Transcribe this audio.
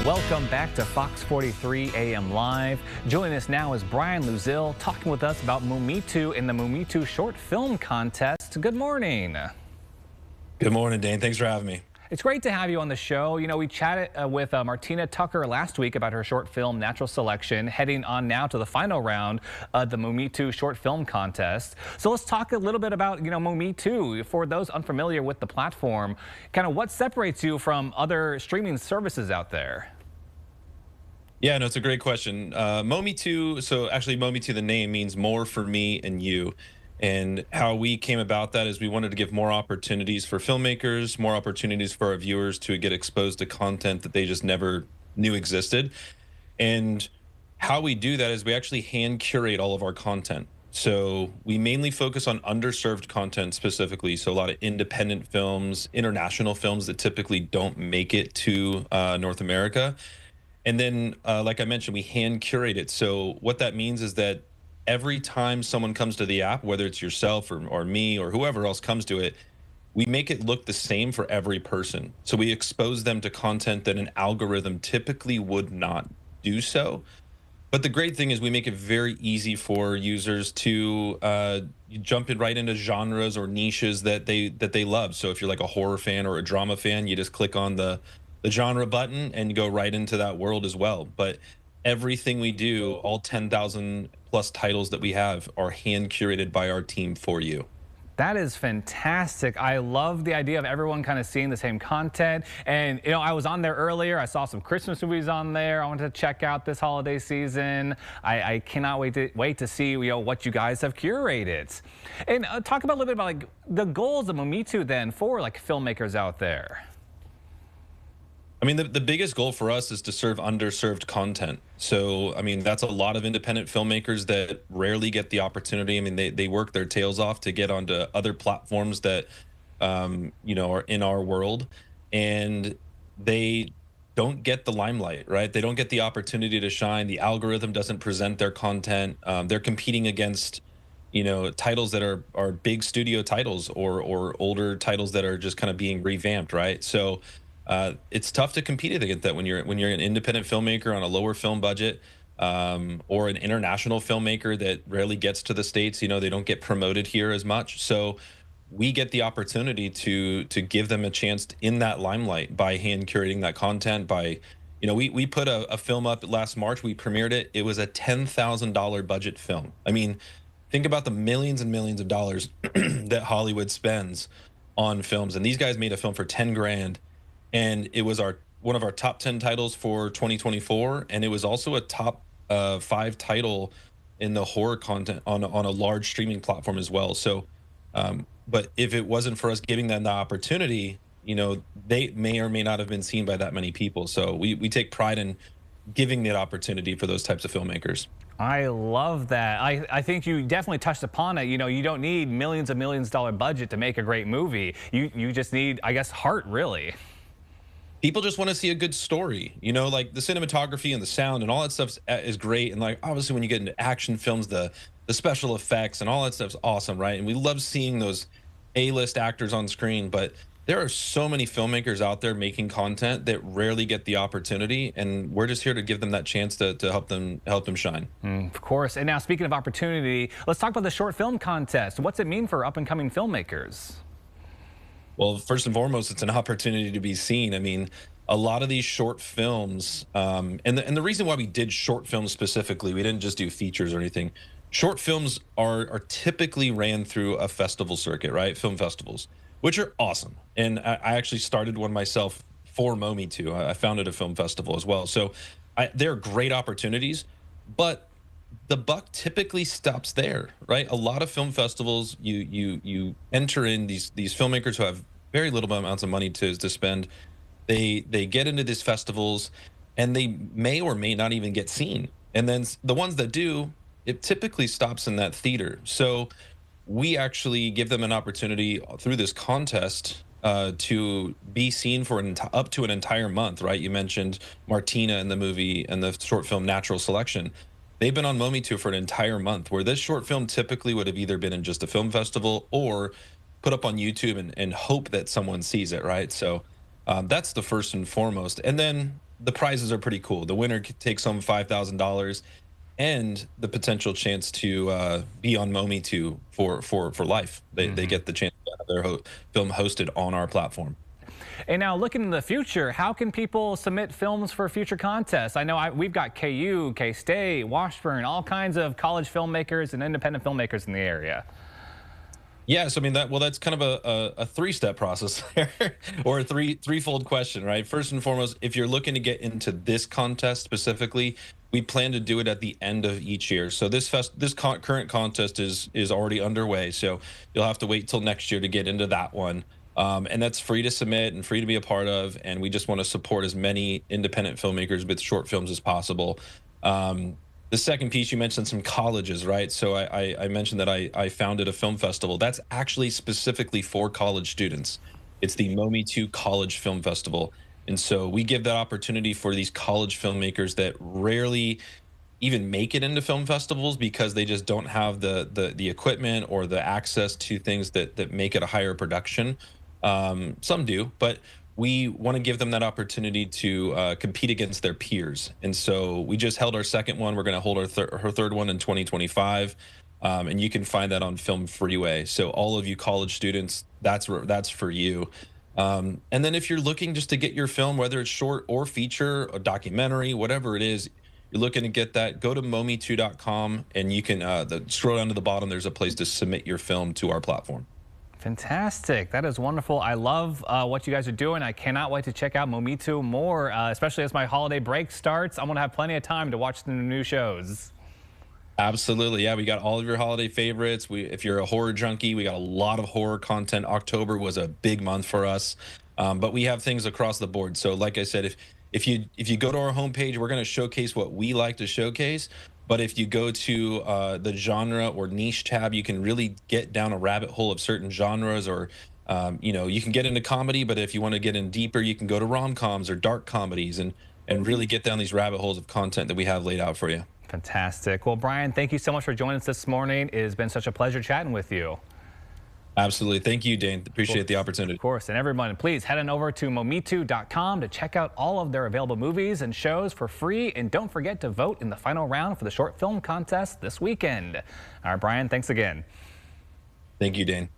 Welcome back to Fox 43 AM Live. Joining us now is Brian Luzil talking with us about Mometu and the Mometu short film contest. Good morning. Good morning, Dane. Thanks for having me. It's great to have you on the show. You know, we chatted with Martina Tucker last week about her short film Natural Selection, heading on now to the final round of the Mometu short film contest. So let's talk a little bit about, Mometu. For those unfamiliar with the platform, kind of what separates you from other streaming services out there? Yeah, no, it's a great question. Mometu, so actually Mometu, the name means more for me and you. And how we came about that is we wanted to give more opportunities for filmmakers, more opportunities for our viewers to get exposed to content that they just never knew existed. And how we do that is we actually hand curate all of our content. So we mainly focus on underserved content specifically. So a lot of independent films, international films that typically don't make it to North America. And then, like I mentioned, we hand curate it. So what that means is that every time someone comes to the app, whether it's yourself or me or whoever else comes to it, we make it look the same for every person. So we expose them to content that an algorithm typically would not do so. But the great thing is we make it very easy for users to jump in right into genres or niches that they love. So if you're like a horror fan or a drama fan, you just click on the genre button and you go right into that world as well. But everything we do, all 10,000 plus titles that we have, are hand curated by our team for you. That is fantastic. I love the idea of everyone kind of seeing the same content. And, I was on there earlier. I saw some Christmas movies on there. I wanted to check out this holiday season. I cannot wait to see, what you guys have curated. And talk about a little bit about like the goals of Mometu then for like filmmakers out there. I mean, the biggest goal for us is to serve underserved content. So, I mean, that's a lot of independent filmmakers that rarely get the opportunity. I mean, they work their tails off to get onto other platforms that, are in our world, and they don't get the limelight, right? They don't get the opportunity to shine. The algorithm doesn't present their content. They're competing against, titles that are big studio titles or older titles that are just kind of being revamped, right? So, it's tough to compete against that when you're an independent filmmaker on a lower film budget, or an international filmmaker that rarely gets to the States. They don't get promoted here as much. So we get the opportunity to give them a chance in that limelight by hand curating that content. By, we put a film up last March. We premiered it. It was a $10,000 budget film. I mean, think about the millions and millions of dollars that Hollywood spends on films, and these guys made a film for 10 grand. And it was one of our top 10 titles for 2024, and it was also a top 5 title in the horror content on a large streaming platform as well. So, but if it wasn't for us giving them the opportunity, they may or may not have been seen by that many people. So we take pride in giving that opportunity for those types of filmmakers. I love that. I think you definitely touched upon it. You don't need millions of millions dollar budget to make a great movie. You just need, I guess, heart, really. People just want to see a good story, like the cinematography and the sound and all that stuff is great. And like, obviously when you get into action films, the special effects and all that stuff's awesome, right? And we love seeing those A-list actors on screen, but there are so many filmmakers out there making content that rarely get the opportunity, and we're just here to give them that chance to help them shine. Of course. And now, speaking of opportunity, let's talk about the short film contest. What's it mean for up-and-coming filmmakers? Well, first and foremost, it's an opportunity to be seen. I mean, a lot of these short films, and the reason why we did short films specifically, we didn't just do features or anything. Short films are typically ran through a festival circuit, right? Film festivals, which are awesome. And I actually started one myself for Mometu. I founded a film festival as well. So they're great opportunities, but the buck typically stops there, right? A lot of film festivals, you enter in these filmmakers who have very little amounts of money to spend. They get into these festivals, and they may or may not even get seen. And then the ones that do, it typically stops in that theater. So we actually give them an opportunity through this contest to be seen for up to an entire month, right? You mentioned Martina in the movie and the short film Natural Selection. They've been on Mometu for an entire month, where this short film typically would have either been in just a film festival or put up on YouTube and hope that someone sees it, right? So that's the first and foremost. And then the prizes are pretty cool. The winner takes home $5,000 and the potential chance to be on Mometu for life. They get the chance to have their film hosted on our platform. And now looking in the future, how can people submit films for future contests? I know we've got KU, K-State, Washburn, all kinds of college filmmakers and independent filmmakers in the area. Yes, I mean that's kind of a three-step process there, or a threefold question, right? First and foremost, if you're looking to get into this contest specifically, we plan to do it at the end of each year. So current contest is already underway. So you'll have to wait till next year to get into that one. And that's free to submit and free to be a part of. And we just want to support as many independent filmmakers with short films as possible. The second piece, you mentioned some colleges, right? So I mentioned that I founded a film festival. That's actually specifically for college students. It's the Mometu College Film Festival. And so we give that opportunity for these college filmmakers that rarely even make it into film festivals because they just don't have the equipment or the access to things that make it a higher production. Some do, but we want to give them that opportunity to compete against their peers. And so we just held our second one. We're going to hold our third one in 2025. And you can find that on Film Freeway. So all of you college students, that's for you. And then if you're looking just to get your film, whether it's short or feature, a documentary, whatever it is, you're looking to get that, go to mometu.com and you can scroll down to the bottom. There's a place to submit your film to our platform. Fantastic. That is wonderful. I love what you guys are doing. I cannot wait to check out Mometu more, especially as my holiday break starts. I'm going to have plenty of time to watch the new shows. Absolutely. Yeah, we got all of your holiday favorites. If you're a horror junkie, we got a lot of horror content. October was a big month for us, but we have things across the board. So like I said, if you go to our homepage, we're going to showcase what we like to showcase. But if you go to the genre or niche tab, you can really get down a rabbit hole of certain genres, or you can get into comedy. But if you want to get in deeper, you can go to rom-coms or dark comedies and really get down these rabbit holes of content that we have laid out for you. Fantastic. Well, Brian, thank you so much for joining us this morning. It has been such a pleasure chatting with you. Absolutely. Thank you, Dane. Appreciate the opportunity. Of course. And everyone, please head on over to mometu.com to check out all of their available movies and shows for free. And don't forget to vote in the final round for the short film contest this weekend. All right, Brian, thanks again. Thank you, Dane.